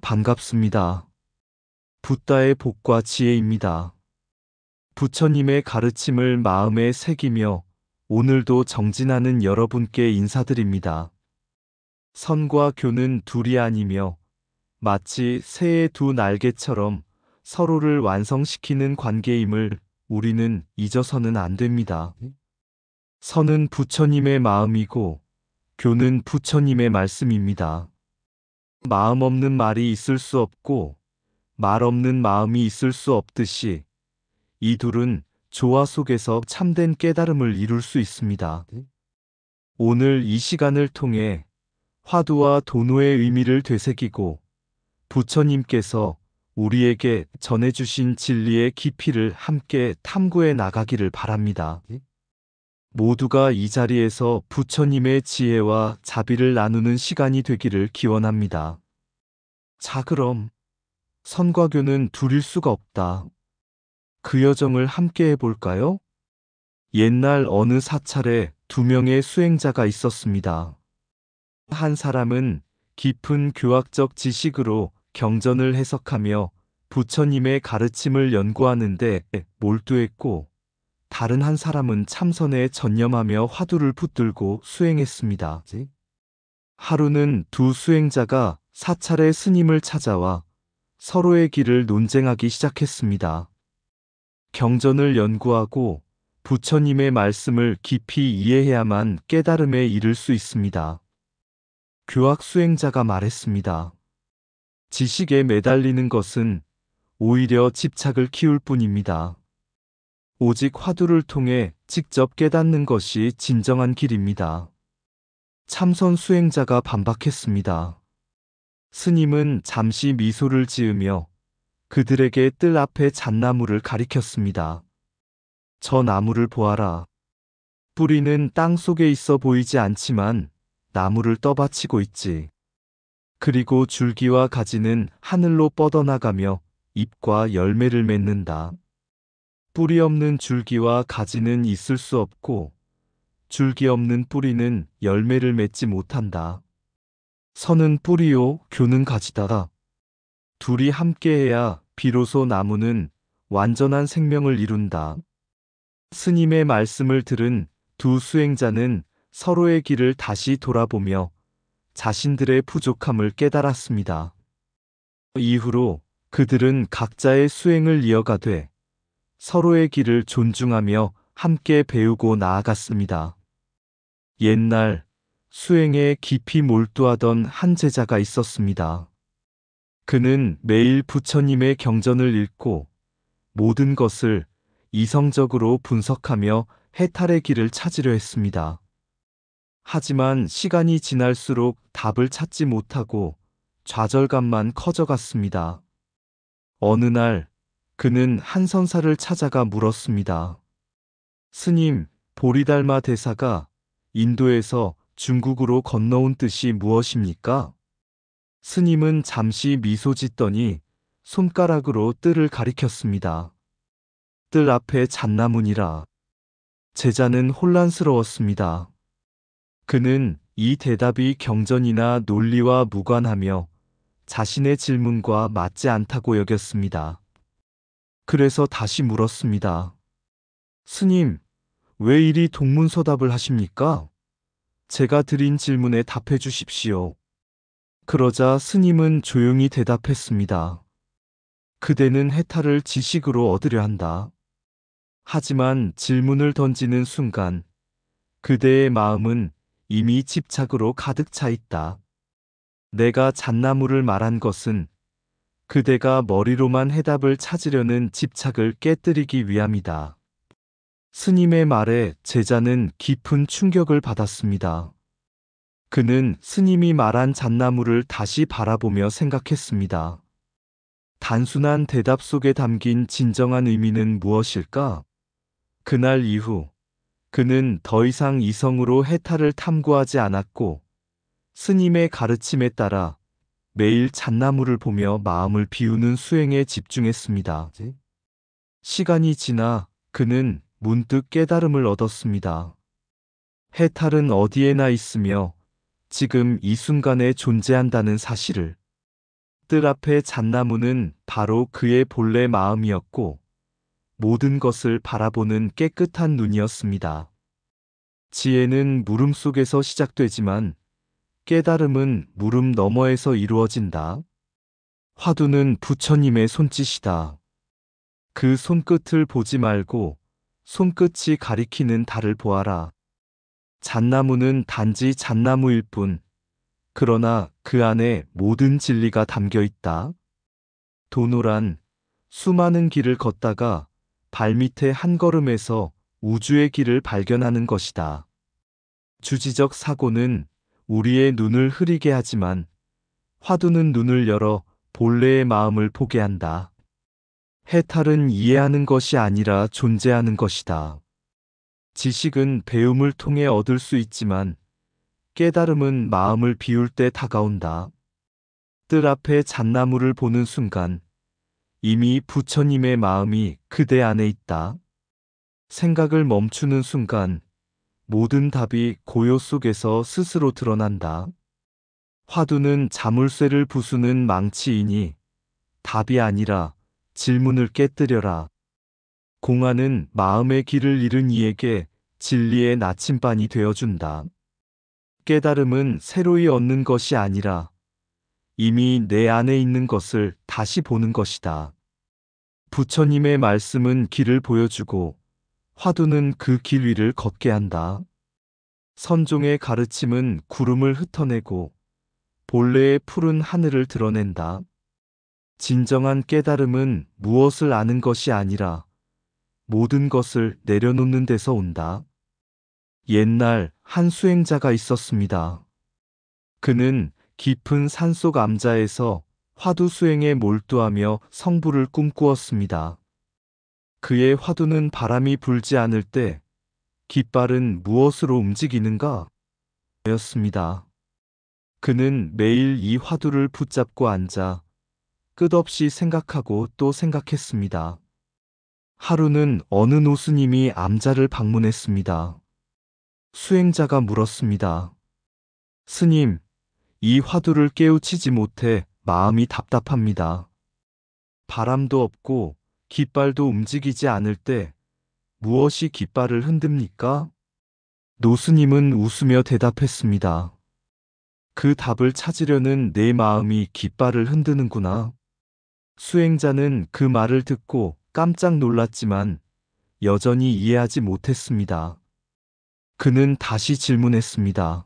반갑습니다. 붓다의 복과 지혜입니다. 부처님의 가르침을 마음에 새기며 오늘도 정진하는 여러분께 인사드립니다. 선과 교는 둘이 아니며 마치 새의 두 날개처럼 서로를 완성시키는 관계임을 우리는 잊어서는 안 됩니다. 선은 부처님의 마음이고 교는 부처님의 말씀입니다. 마음 없는 말이 있을 수 없고 말 없는 마음이 있을 수 없듯이 이 둘은 조화 속에서 참된 깨달음을 이룰 수 있습니다. 오늘 이 시간을 통해 화두와 도노의 의미를 되새기고 부처님께서 우리에게 전해주신 진리의 깊이를 함께 탐구해 나가기를 바랍니다. 모두가 이 자리에서 부처님의 지혜와 자비를 나누는 시간이 되기를 기원합니다. 자, 그럼 선과 교는 둘일 수가 없다. 그 여정을 함께 해볼까요? 옛날 어느 사찰에 두 명의 수행자가 있었습니다. 한 사람은 깊은 교학적 지식으로 경전을 해석하며 부처님의 가르침을 연구하는데 몰두했고, 다른 한 사람은 참선에 전념하며 화두를 붙들고 수행했습니다. 하루는 두 수행자가 사찰의 스님을 찾아와 서로의 길을 논쟁하기 시작했습니다. 경전을 연구하고 부처님의 말씀을 깊이 이해해야만 깨달음에 이를 수 있습니다. 교학 수행자가 말했습니다. 지식에 매달리는 것은 오히려 집착을 키울 뿐입니다. 오직 화두를 통해 직접 깨닫는 것이 진정한 길입니다. 참선 수행자가 반박했습니다. 스님은 잠시 미소를 지으며 그들에게 뜰 앞에 잣나무를 가리켰습니다. 저 나무를 보아라. 뿌리는 땅 속에 있어 보이지 않지만 나무를 떠받치고 있지. 그리고 줄기와 가지는 하늘로 뻗어나가며 잎과 열매를 맺는다. 뿌리 없는 줄기와 가지는 있을 수 없고 줄기 없는 뿌리는 열매를 맺지 못한다. 선은 뿌리요, 교는 가지다. 둘이 함께해야 비로소 나무는 완전한 생명을 이룬다. 스님의 말씀을 들은 두 수행자는 서로의 길을 다시 돌아보며 자신들의 부족함을 깨달았습니다. 이후로 그들은 각자의 수행을 이어가되 서로의 길을 존중하며 함께 배우고 나아갔습니다. 옛날 수행에 깊이 몰두하던 한 제자가 있었습니다. 그는 매일 부처님의 경전을 읽고 모든 것을 이성적으로 분석하며 해탈의 길을 찾으려 했습니다. 하지만 시간이 지날수록 답을 찾지 못하고 좌절감만 커져갔습니다. 어느 날 그는 한 선사를 찾아가 물었습니다. 스님, 보리달마 대사가 인도에서 중국으로 건너온 뜻이 무엇입니까? 스님은 잠시 미소 짓더니 손가락으로 뜰을 가리켰습니다. 뜰 앞에 잣나무니라. 제자는 혼란스러웠습니다. 그는 이 대답이 경전이나 논리와 무관하며 자신의 질문과 맞지 않다고 여겼습니다. 그래서 다시 물었습니다. 스님, 왜 이리 동문서답을 하십니까? 제가 드린 질문에 답해 주십시오. 그러자 스님은 조용히 대답했습니다. 그대는 해탈을 지식으로 얻으려 한다. 하지만 질문을 던지는 순간 그대의 마음은 이미 집착으로 가득 차 있다. 내가 잣나무를 말한 것은 그대가 머리로만 해답을 찾으려는 집착을 깨뜨리기 위함이다. 스님의 말에 제자는 깊은 충격을 받았습니다. 그는 스님이 말한 잣나무를 다시 바라보며 생각했습니다. 단순한 대답 속에 담긴 진정한 의미는 무엇일까? 그날 이후 그는 더 이상 이성으로 해탈을 탐구하지 않았고 스님의 가르침에 따라 매일 잣나무를 보며 마음을 비우는 수행에 집중했습니다. 시간이 지나 그는 문득 깨달음을 얻었습니다. 해탈은 어디에나 있으며 지금 이 순간에 존재한다는 사실을. 뜰 앞의 잣나무는 바로 그의 본래 마음이었고 모든 것을 바라보는 깨끗한 눈이었습니다. 지혜는 물음 속에서 시작되지만 깨달음은 물음 너머에서 이루어진다. 화두는 부처님의 손짓이다. 그 손끝을 보지 말고 손끝이 가리키는 달을 보아라. 잣나무는 단지 잣나무일 뿐, 그러나 그 안에 모든 진리가 담겨 있다. 도노란 수많은 길을 걷다가 발밑의 한 걸음에서 우주의 길을 발견하는 것이다. 주지적 사고는 우리의 눈을 흐리게 하지만 화두는 눈을 열어 본래의 마음을 보게 한다. 해탈은 이해하는 것이 아니라 존재하는 것이다. 지식은 배움을 통해 얻을 수 있지만 깨달음은 마음을 비울 때 다가온다. 뜰 앞에 잣나무를 보는 순간 이미 부처님의 마음이 그대 안에 있다. 생각을 멈추는 순간 모든 답이 고요 속에서 스스로 드러난다. 화두는 자물쇠를 부수는 망치이니 답이 아니라 질문을 깨뜨려라. 공안은 마음의 길을 잃은 이에게 진리의 나침반이 되어준다. 깨달음은 새로이 얻는 것이 아니라 이미 내 안에 있는 것을 다시 보는 것이다. 부처님의 말씀은 길을 보여주고 화두는 그 길 위를 걷게 한다. 선종의 가르침은 구름을 흩어내고 본래의 푸른 하늘을 드러낸다. 진정한 깨달음은 무엇을 아는 것이 아니라 모든 것을 내려놓는 데서 온다. 옛날 한 수행자가 있었습니다. 그는 깊은 산속 암자에서 화두 수행에 몰두하며 성부를 꿈꾸었습니다. 그의 화두는 바람이 불지 않을 때 깃발은 무엇으로 움직이는가? 였습니다. 그는 매일 이 화두를 붙잡고 앉아 끝없이 생각하고 또 생각했습니다. 하루는 어느 노스님이 암자를 방문했습니다. 수행자가 물었습니다. 스님, 이 화두를 깨우치지 못해 마음이 답답합니다. 바람도 없고 깃발도 움직이지 않을 때 무엇이 깃발을 흔듭니까? 노스님은 웃으며 대답했습니다. 그 답을 찾으려는 내 마음이 깃발을 흔드는구나. 수행자는 그 말을 듣고 깜짝 놀랐지만 여전히 이해하지 못했습니다. 그는 다시 질문했습니다.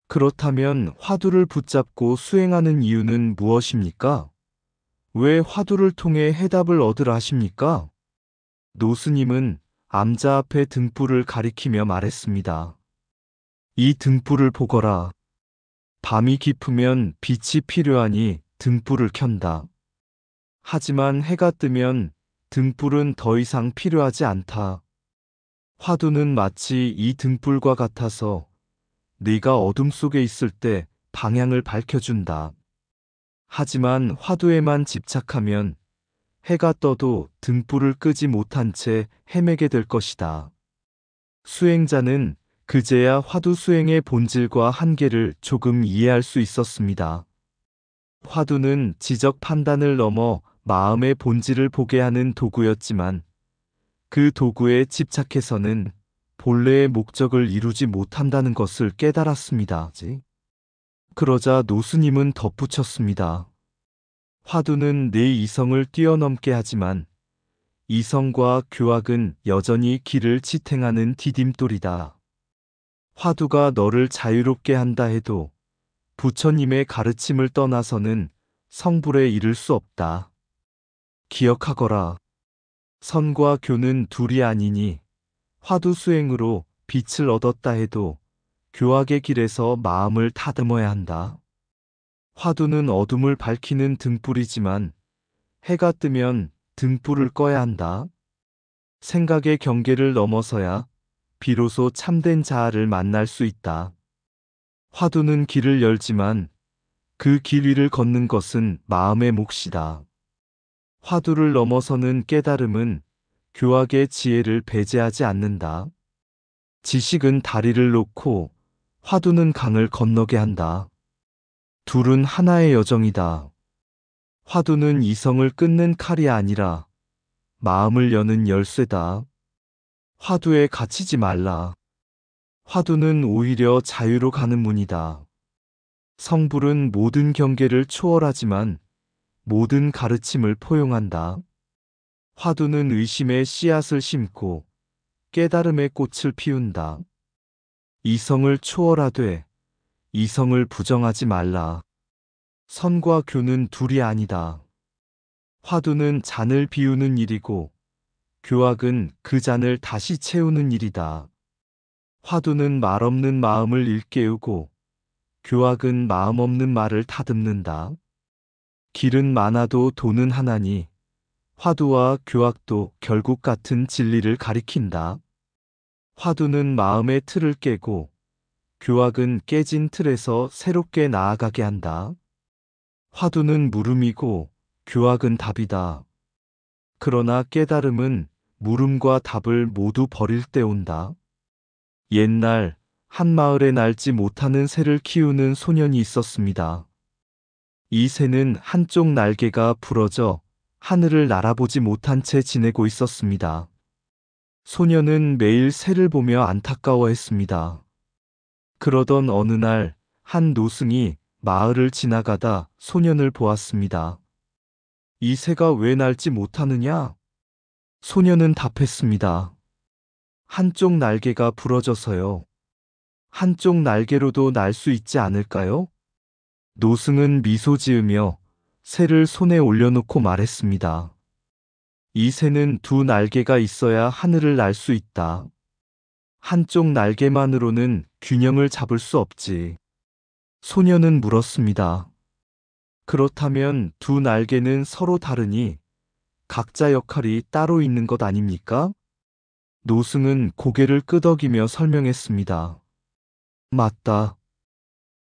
그렇다면 화두를 붙잡고 수행하는 이유는 무엇입니까? 왜 화두를 통해 해답을 얻으라 하십니까? 노스님은 암자 앞에 등불을 가리키며 말했습니다. 이 등불을 보거라. 밤이 깊으면 빛이 필요하니 등불을 켠다. 하지만 해가 뜨면 등불은 더 이상 필요하지 않다. 화두는 마치 이 등불과 같아서 네가 어둠 속에 있을 때 방향을 밝혀준다. 하지만 화두에만 집착하면 해가 떠도 등불을 끄지 못한 채 헤매게 될 것이다. 수행자는 그제야 화두 수행의 본질과 한계를 조금 이해할 수 있었습니다. 화두는 지적 판단을 넘어 마음의 본질을 보게 하는 도구였지만 그 도구에 집착해서는 본래의 목적을 이루지 못한다는 것을 깨달았습니다. 그러자 노스님은 덧붙였습니다. 화두는 내 이성을 뛰어넘게 하지만 이성과 교학은 여전히 길을 지탱하는 디딤돌이다. 화두가 너를 자유롭게 한다 해도 부처님의 가르침을 떠나서는 성불에 이를 수 없다. 기억하거라. 선과 교는 둘이 아니니 화두 수행으로 빛을 얻었다 해도 교학의 길에서 마음을 다듬어야 한다. 화두는 어둠을 밝히는 등불이지만 해가 뜨면 등불을 꺼야 한다. 생각의 경계를 넘어서야 비로소 참된 자아를 만날 수 있다. 화두는 길을 열지만 그 길 위를 걷는 것은 마음의 몫이다. 화두를 넘어서는 깨달음은 교학의 지혜를 배제하지 않는다. 지식은 다리를 놓고 화두는 강을 건너게 한다. 둘은 하나의 여정이다. 화두는 이성을 끊는 칼이 아니라 마음을 여는 열쇠다. 화두에 갇히지 말라. 화두는 오히려 자유로 가는 문이다. 성불은 모든 경계를 초월하지만 모든 가르침을 포용한다. 화두는 의심의 씨앗을 심고 깨달음의 꽃을 피운다. 이성을 초월하되 이성을 부정하지 말라. 선과 교는 둘이 아니다. 화두는 잔을 비우는 일이고 교학은 그 잔을 다시 채우는 일이다. 화두는 말 없는 마음을 일깨우고 교학은 마음 없는 말을 다듬는다. 길은 많아도 도는 하나니 화두와 교학도 결국 같은 진리를 가리킨다. 화두는 마음의 틀을 깨고 교학은 깨진 틀에서 새롭게 나아가게 한다. 화두는 물음이고 교학은 답이다. 그러나 깨달음은 물음과 답을 모두 버릴 때 온다. 옛날 한 마을에 날지 못하는 새를 키우는 소년이 있었습니다. 이 새는 한쪽 날개가 부러져 하늘을 날아보지 못한 채 지내고 있었습니다. 소년은 매일 새를 보며 안타까워했습니다. 그러던 어느 날 한 노승이 마을을 지나가다 소년을 보았습니다. 이 새가 왜 날지 못하느냐? 소년은 답했습니다. 한쪽 날개가 부러져서요. 한쪽 날개로도 날 수 있지 않을까요? 노승은 미소 지으며 새를 손에 올려놓고 말했습니다. 이 새는 두 날개가 있어야 하늘을 날 수 있다. 한쪽 날개만으로는 균형을 잡을 수 없지. 소년은 물었습니다. 그렇다면 두 날개는 서로 다르니 각자 역할이 따로 있는 것 아닙니까? 노승은 고개를 끄덕이며 설명했습니다. 맞다.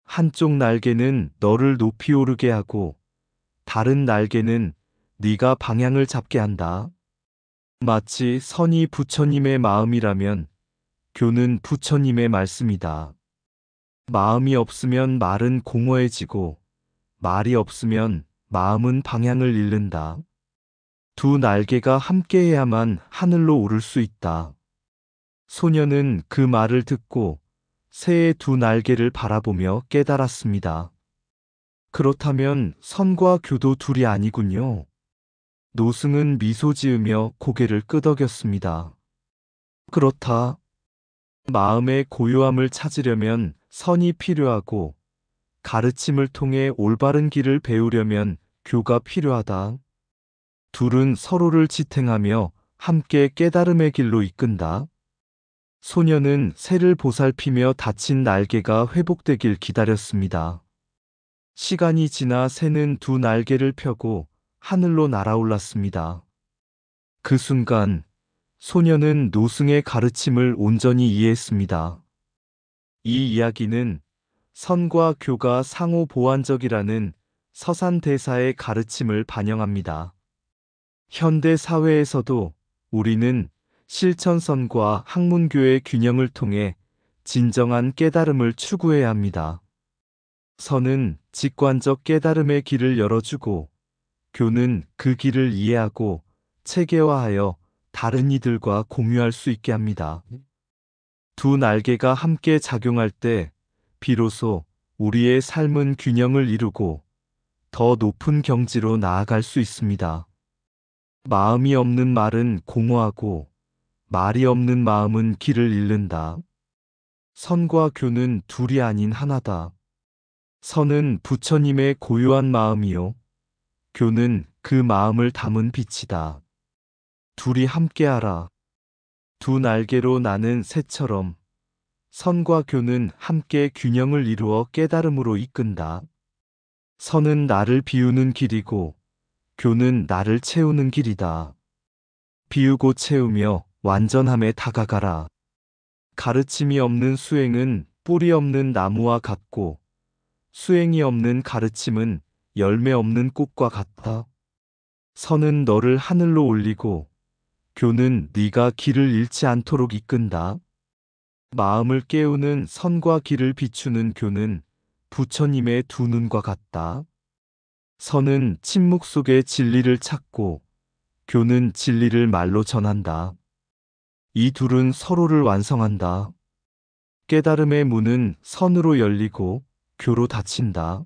한쪽 날개는 너를 높이 오르게 하고 다른 날개는 네가 방향을 잡게 한다. 마치 선이 부처님의 마음이라면 교는 부처님의 말씀이다. 마음이 없으면 말은 공허해지고 말이 없으면 마음은 방향을 잃는다. 두 날개가 함께해야만 하늘로 오를 수 있다. 소년은 그 말을 듣고 새의 두 날개를 바라보며 깨달았습니다. 그렇다면 선과 교도 둘이 아니군요. 노승은 미소 지으며 고개를 끄덕였습니다. 그렇다. 마음의 고요함을 찾으려면 선이 필요하고 가르침을 통해 올바른 길을 배우려면 교가 필요하다. 둘은 서로를 지탱하며 함께 깨달음의 길로 이끈다. 소년은 새를 보살피며 다친 날개가 회복되길 기다렸습니다. 시간이 지나 새는 두 날개를 펴고 하늘로 날아올랐습니다. 그 순간 소년은 노승의 가르침을 온전히 이해했습니다. 이 이야기는 선과 교가 상호 보완적이라는 서산대사의 가르침을 반영합니다. 현대 사회에서도 우리는 실천선과 학문교의 균형을 통해 진정한 깨달음을 추구해야 합니다. 선은 직관적 깨달음의 길을 열어주고 교는 그 길을 이해하고 체계화하여 다른 이들과 공유할 수 있게 합니다. 두 날개가 함께 작용할 때 비로소 우리의 삶은 균형을 이루고 더 높은 경지로 나아갈 수 있습니다. 마음이 없는 말은 공허하고 말이 없는 마음은 길을 잃는다. 선과 교는 둘이 아닌 하나다. 선은 부처님의 고요한 마음이요. 교는 그 마음을 담은 빛이다. 둘이 함께하라. 두 날개로 나는 새처럼 선과 교는 함께 균형을 이루어 깨달음으로 이끈다. 선은 나를 비우는 길이고 교는 나를 채우는 길이다. 비우고 채우며 완전함에 다가가라. 가르침이 없는 수행은 뿌리 없는 나무와 같고 수행이 없는 가르침은 열매 없는 꽃과 같다. 선은 너를 하늘로 올리고 교는 네가 길을 잃지 않도록 이끈다. 마음을 깨우는 선과 길을 비추는 교는 부처님의 두 눈과 같다. 선은 침묵 속에 진리를 찾고 교는 진리를 말로 전한다. 이 둘은 서로를 완성한다. 깨달음의 문은 선으로 열리고 교로 닫힌다.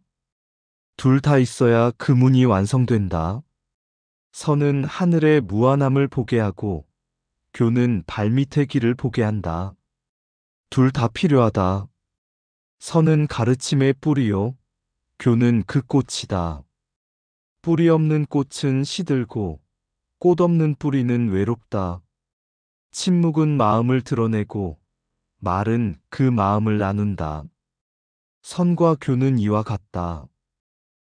둘 다 있어야 그 문이 완성된다. 선은 하늘의 무한함을 보게 하고 교는 발밑의 길을 보게 한다. 둘 다 필요하다. 선은 가르침의 뿌리요. 교는 그 꽃이다. 뿌리 없는 꽃은 시들고 꽃 없는 뿌리는 외롭다. 침묵은 마음을 드러내고 말은 그 마음을 나눈다. 선과 교는 이와 같다.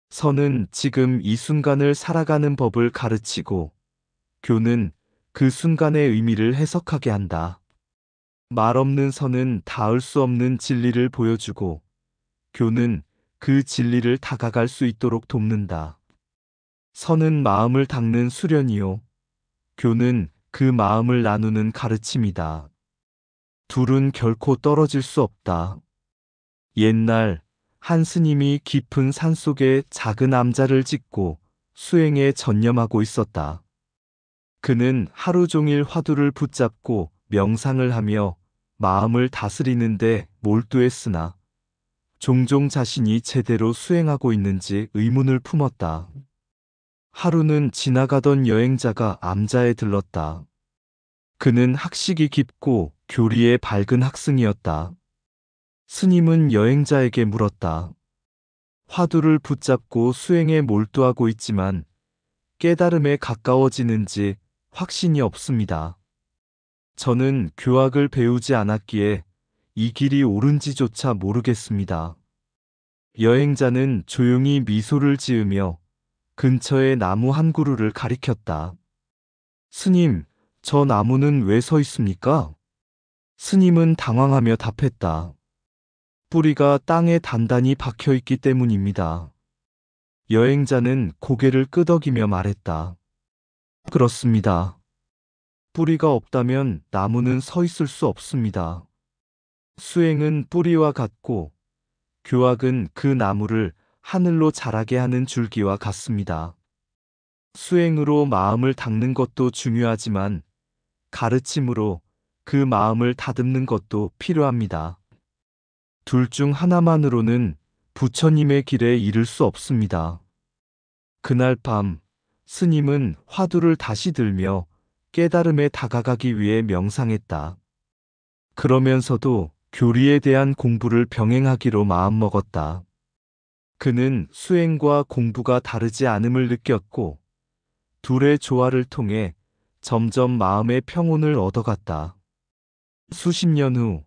선은 지금 이 순간을 살아가는 법을 가르치고 교는 그 순간의 의미를 해석하게 한다. 말 없는 선은 닿을 수 없는 진리를 보여주고 교는 그 진리를 다가갈 수 있도록 돕는다. 선은 마음을 닦는 수련이요. 교는 그 마음을 나누는 가르침이다. 둘은 결코 떨어질 수 없다. 옛날 한 스님이 깊은 산속에 작은 암자를 짓고 수행에 전념하고 있었다. 그는 하루 종일 화두를 붙잡고 명상을 하며 마음을 다스리는데 몰두했으나 종종 자신이 제대로 수행하고 있는지 의문을 품었다. 하루는 지나가던 여행자가 암자에 들렀다. 그는 학식이 깊고 교리에 밝은 학승이었다. 스님은 여행자에게 물었다. 화두를 붙잡고 수행에 몰두하고 있지만 깨달음에 가까워지는지 확신이 없습니다. 저는 교학을 배우지 않았기에 이 길이 옳은지조차 모르겠습니다. 여행자는 조용히 미소를 지으며 근처의 나무 한 그루를 가리켰다. 스님, 저 나무는 왜 서 있습니까? 스님은 당황하며 답했다. 뿌리가 땅에 단단히 박혀 있기 때문입니다. 여행자는 고개를 끄덕이며 말했다. 그렇습니다. 뿌리가 없다면 나무는 서 있을 수 없습니다. 수행은 뿌리와 같고 교학은 그 나무를 하늘로 자라게 하는 줄기와 같습니다. 수행으로 마음을 닦는 것도 중요하지만 가르침으로 그 마음을 다듬는 것도 필요합니다. 둘 중 하나만으로는 부처님의 길에 이를 수 없습니다. 그날 밤 스님은 화두를 다시 들며 깨달음에 다가가기 위해 명상했다. 그러면서도 교리에 대한 공부를 병행하기로 마음먹었다. 그는 수행과 공부가 다르지 않음을 느꼈고 둘의 조화를 통해 점점 마음의 평온을 얻어갔다. 수십 년 후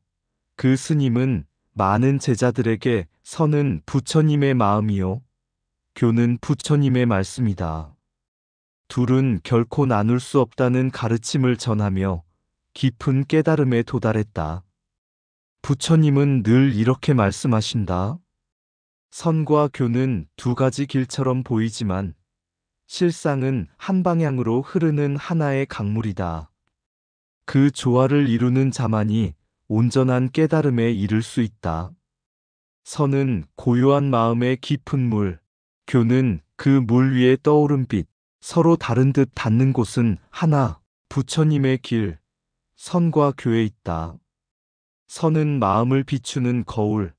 그 스님은 많은 제자들에게 선은 부처님의 마음이요. 교는 부처님의 말씀이다. 둘은 결코 나눌 수 없다는 가르침을 전하며 깊은 깨달음에 도달했다. 부처님은 늘 이렇게 말씀하신다. 선과 교는 두 가지 길처럼 보이지만 실상은 한 방향으로 흐르는 하나의 강물이다. 그 조화를 이루는 자만이 온전한 깨달음에 이를 수 있다. 선은 고요한 마음의 깊은 물, 교는 그 물 위에 떠오른 빛, 서로 다른 듯 닿는 곳은 하나, 부처님의 길, 선과 교에 있다. 선은 마음을 비추는 거울,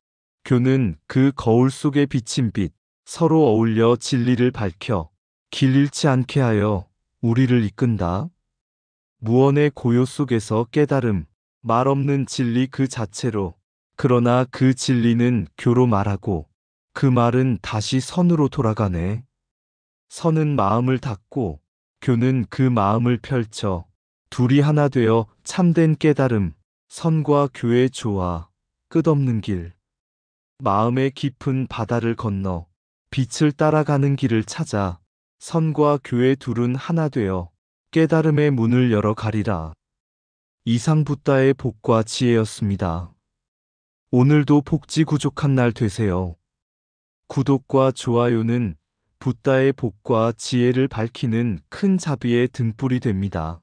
교는 그 거울 속에 비친 빛, 서로 어울려 진리를 밝혀 길 잃지 않게 하여 우리를 이끈다. 무언의 고요 속에서 깨달음, 말 없는 진리 그 자체로, 그러나 그 진리는 교로 말하고 그 말은 다시 선으로 돌아가네. 선은 마음을 닫고 교는 그 마음을 펼쳐 둘이 하나 되어 참된 깨달음, 선과 교의 조화, 끝없는 길. 마음의 깊은 바다를 건너 빛을 따라가는 길을 찾아 선과 교의 둘은 하나 되어 깨달음의 문을 열어 가리라. 이상 붓다의 복과 지혜였습니다. 오늘도 복지 구족한 날 되세요. 구독과 좋아요는 붓다의 복과 지혜를 밝히는 큰 자비의 등불이 됩니다.